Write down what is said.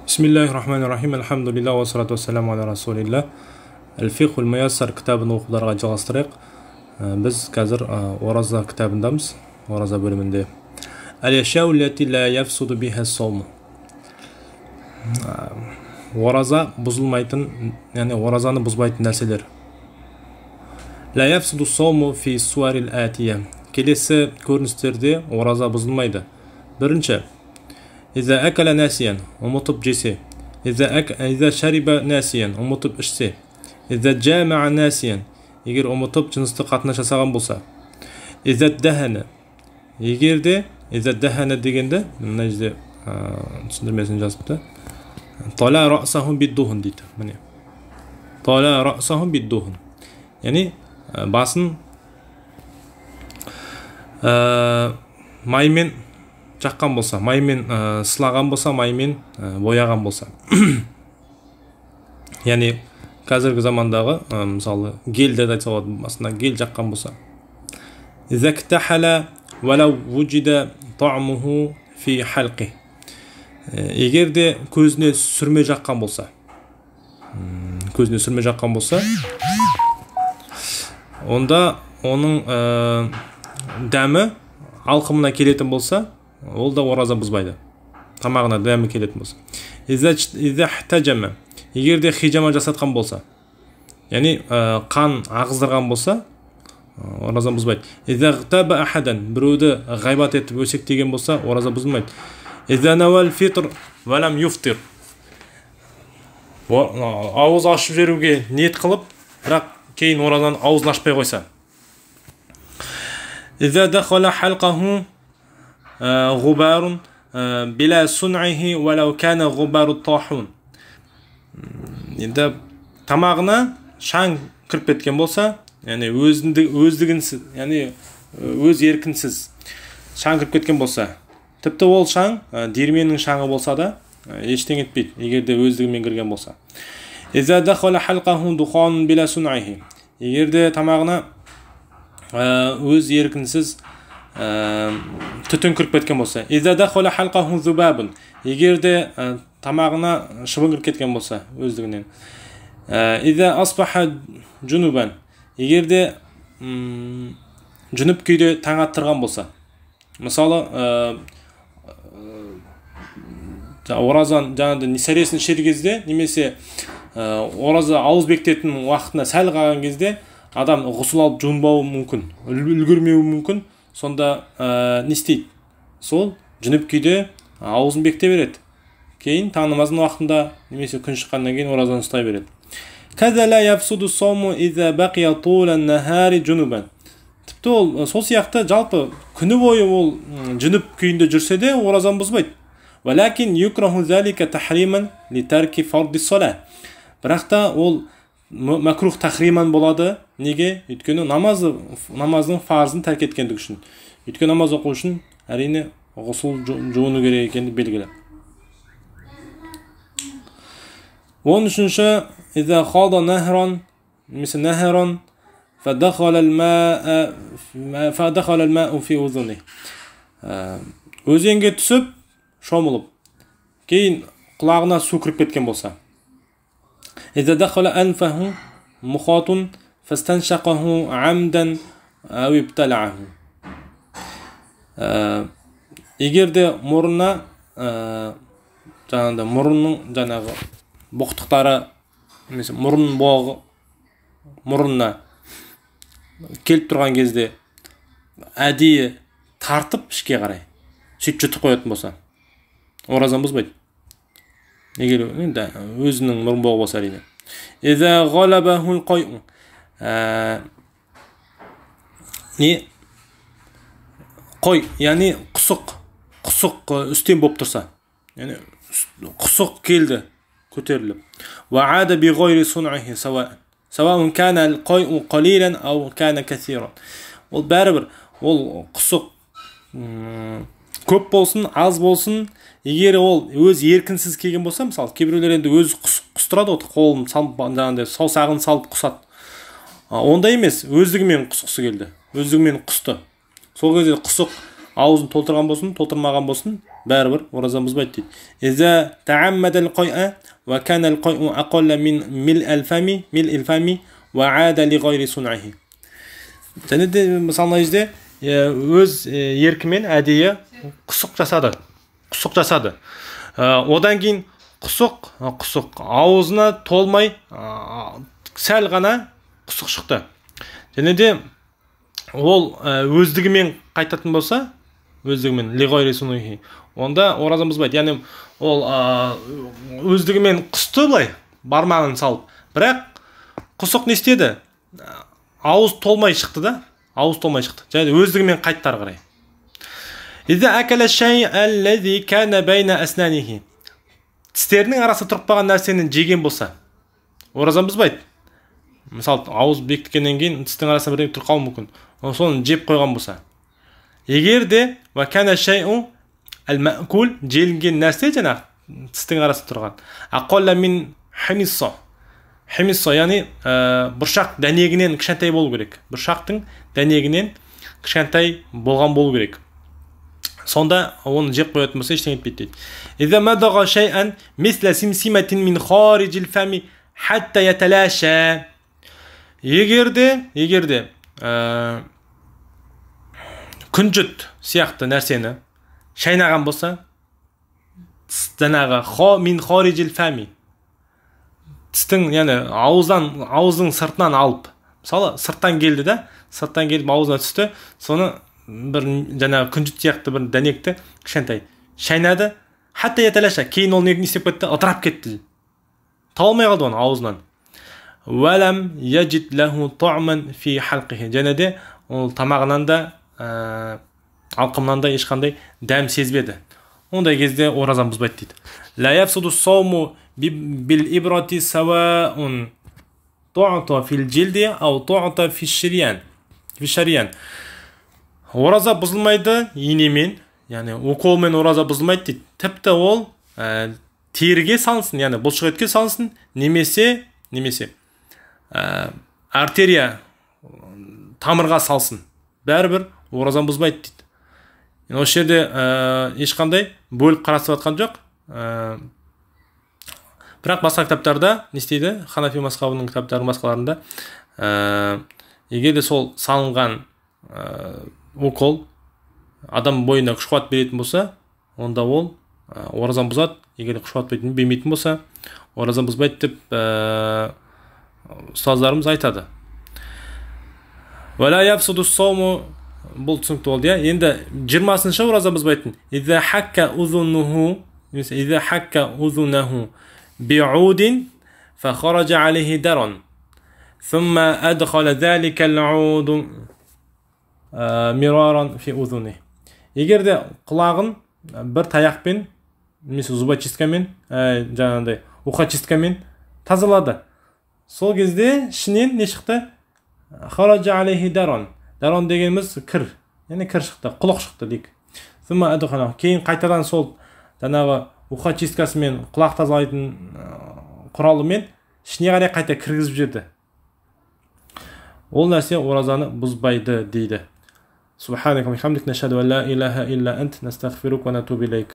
Бисмиллахир-рахманир-рахим. Алхамдулилlah ва салату вассаламу аля расулилlah. Al-Fiqh al-Muyassar кітабын оқуларға жалғастырайық. Біз қазір ораза кітабындамыз, ораза бөлімінде. Al-yashau allati la yafsudu biha as-sawm. Ораза бұзылмайтын, яғни оразаны бұзбайтын нәрселер. La yafsudu as-sawmu fi suwaril atiya. Келесі көріністерде ораза бұзылмайды. Бірінші, İza akala nasiyan, ұмытып жесе. İza shariba nasiyan, ұмытып ішсе. İza jama'a nasiyan, егер ұмытып жынысты қатынас жасаған болса. İza dahana, егер де, İza dahana дегенде, мына жерде түсіндірмесін жазыпты. Tala ra'sahu bid-duhun дейді. Міне. Tala ra'sahu bid-duhun. Яғни басын маймен жаққан болса, маймен сылаған болса, маймен бояған болса. Яғни қазіргі замандағы мысалы гель деп айтса болады, басына гель жаққан болса. إذا اكتحل ولو وجد طعمه في حلقه. Егер де көзіне сүрме жаққан болса, онда оның дәмі алқымына келетін болса, ол да ораза бұзбайды. Тамағына дәмі келетін болса. Иза хтажама, егер де хижама жасатқан болса, яғни қан ағыздырған болса, ораза бұзбайды. Иза ғтаба ахадан, біреуді ғайбат етіп өсектеген болса, ораза бұзылмайды. Иза навал фитр валам юфтир, ауыз ашып жіберуге ниет қылып, бірақ кейін оразаны ауызын ашпай қойса. Иза дахала халқаху غبار بلا صنعه ولو كان غبار الطاحون. Енді тамағына шаң кіріп кеткен болса, яғни өздігінсіз, яғни өз еркінсіз шаң кіріп кеткен болса, тіпті ол шаң диірменнің шаңы болса да ештеңе етпейді, егер де өздігімен кірген болса. إذا دخل حلقه دخان بلا صنعه, егер де тамағына өз еркінсіз түтін кіріп кеткен болса. إذا دخل حلقه ذباب, егер де тамағына шыбын кіріп кеткен болса өздігінен. إذا أصبح جنوبا, егер де жүніп күйде таң аттырған болса. Мысалы оразан жаңағыдай несәресін ішер кезде, немесе ораза ауыз бекітетін уақытына сәл қалған кезде адам ғұсыл алып жуынбауы мүмкін, үлгермеуі мүмкін. Сонда не істейді? Сол жүніп күйде ауызын бекіте береді. Кейін таң намазының уақытында немесе күн шыққаннан кейін оразаны ұстай береді. Каза ла яфсуду сауму иза бақия тулан нахари джунубан. Тіпті ол сол сияқты жалпы күні бойы ол жүніп күйінде жүрсе де оразаны бұзбайды. Валакин юкраху залика тахриман ли тарки фарди сала. Бірақ та ол макрух тахриман болады. Неге? Өйткені намаздың фарзын тәрк еткендік үшін. Өйткені намаз оқу үшін әрине ғұсыл жуыну керек екенді белгілі. 13-ші, إذا خاض نهرا مثل نهرا فدخل الماء في أذنه. Өзенге түсіп, шомылып, кейін құлағына су кіріп кеткен болса. إذا دخل أنفه مخاط فاستنشقه عمدا أو ابتلعه. Егер де мұрнына мұрынның жаңағы боқтықтары, мұрын боғы мұрнына келіп тұрған кезде әдейі тартып ішке қарай сөйтіп жұтып қоятын болса, оразаны бұзбайды. Егер өзінің мұрын боғы болса әрине. إذا غلبه القيء, қой, яғни құсық үстем болып тұрса, яғни құсық келді көтеріліп. وعاد بغير صنعه سواء كان القيء قليلا أو كان كثيرا. Ол бәрібір, ол құсық көп болсын, аз болсын, егер ол өз еркінсіз келген болса, мысалы кейбіреулер енді өз құстырады, қолын салып, саусағын салып құсады. Онда емес, өздігімен құсқысы келді, өздігімен құсты. Сол кезде құсық аузын толтырған болсын, толтырмаған болсын, бәрібір оразаны бұзбайды дейді. Иза тааммадал қойа ва канал қойу ақалла мин мил фами ва ада ли ғайри сунахи. Және де мысалы кезде өз еркімен әдейі құсық жасады. Одан кейін құсық аузына толмай сәл ғана құсық шықты. Және де ол өздігімен қайтатын болса, онда оразаны бұзбайды. Яғни ол өздігімен құсты былай бармағын салып, бірақ құсық не істеді? Ауыз толмай шықты. Және өздігімен қайтты ары қарай. Иза акала шай аллази кана байна аснанихи. Тістерінің арасы тұрып қалған нәрсені жеген болса, оразаны бұзбайды. Мысалы, ауыз бекіткеннен кейін тістің арасында бірдеңе тұрып қалуы мүмкін. Соны жеп қойған болса. Егер де ва кана шайу ал-маъкул, желінген нәрсе жаңағы тістің арасында тұрған. Ақалла мин хамисса. Хамисса, яғни бұршақ дәнегінен кішкентай болу керек. Бұршақтың дәнегінен кішкентай болған болу керек. Сонда оны жеп қоятын болса ештеңе етпейді дейді. Иза мадаға шайан мисла симсиматин мин хариджил фами хатта яталаша. Егер де күнжіт сияқты нәрсені шайнаған болса, жаңағы мин хариджил фами, тістің, яғни ауыздың сыртынан алып, мысалы сырттан келіп аузына түсті, соны бір жаңағы күнжіт сияқты бір дәнекті кішкентай шайнады, хатта яталаша, кейін ол не істеп кетті? Ыдырап кетті. Таба алмай қалды оны аузынан. Валам яджид лаху туъман фи халқихи. Және де ол тамағынан да алқымынан да ешқандай дәм сезбеді. Ондай кезде оразаны бұзбайды дейді. Ла яфсуду сауму бил ибрати саваун туъта фил жилди ау туъта фи шариян. Ораза бұзылмайды инемен, яғни уколмен ораза бұзылмайды дейді. Тіпті ол теріге салынсын, яғни бұлшық етке салынсын, немесе артерия тамырға салсын. Бәрібір оразаны бұзбайды дейді. Осы жерде ешқандай бөліп қарастырып жатқан жоқ. Бірақ басқа кітаптарда не істейді? Ханафи мазхабының кітаптарының басқаларында егер де сол салынған укол адам бойына күш қуат беретін болса, онда ол оразаны бұзады. Егер күш қуат бермейтін болса, оразаны бұзбайды деп ұстаздарымыз айтады. Вала яфсуду сауму, бұл түсінікті болды. Енді 20-шы оразаны бұзбайтын. Иза хакка узунаху би'удин фа хараджа алейхи даран. Сумма адхала залика ал-уду мираран фи узуни. Егер де құлағын бір таяқпен, немесе зубочисткамен, жаңағыдай ухачисткамен тазалады. Сол кезде ішінен не шықты? Хараджа алейхи даран. Даран дегеніміз кір. Яғни кір шықты, құлақ шықты дейік. Сумма адхала. Кейін қайтадан сол жаңағы ухачисткасымен құлақ тазалайтын құралымен ішіне қарай қайта кіргізіп жіберді. Ол нәрсе оразаны бұзбайды дейді. Субханакум хамдик нашхаду ан ла илаха илля ант настағфирук ва натубу илейк.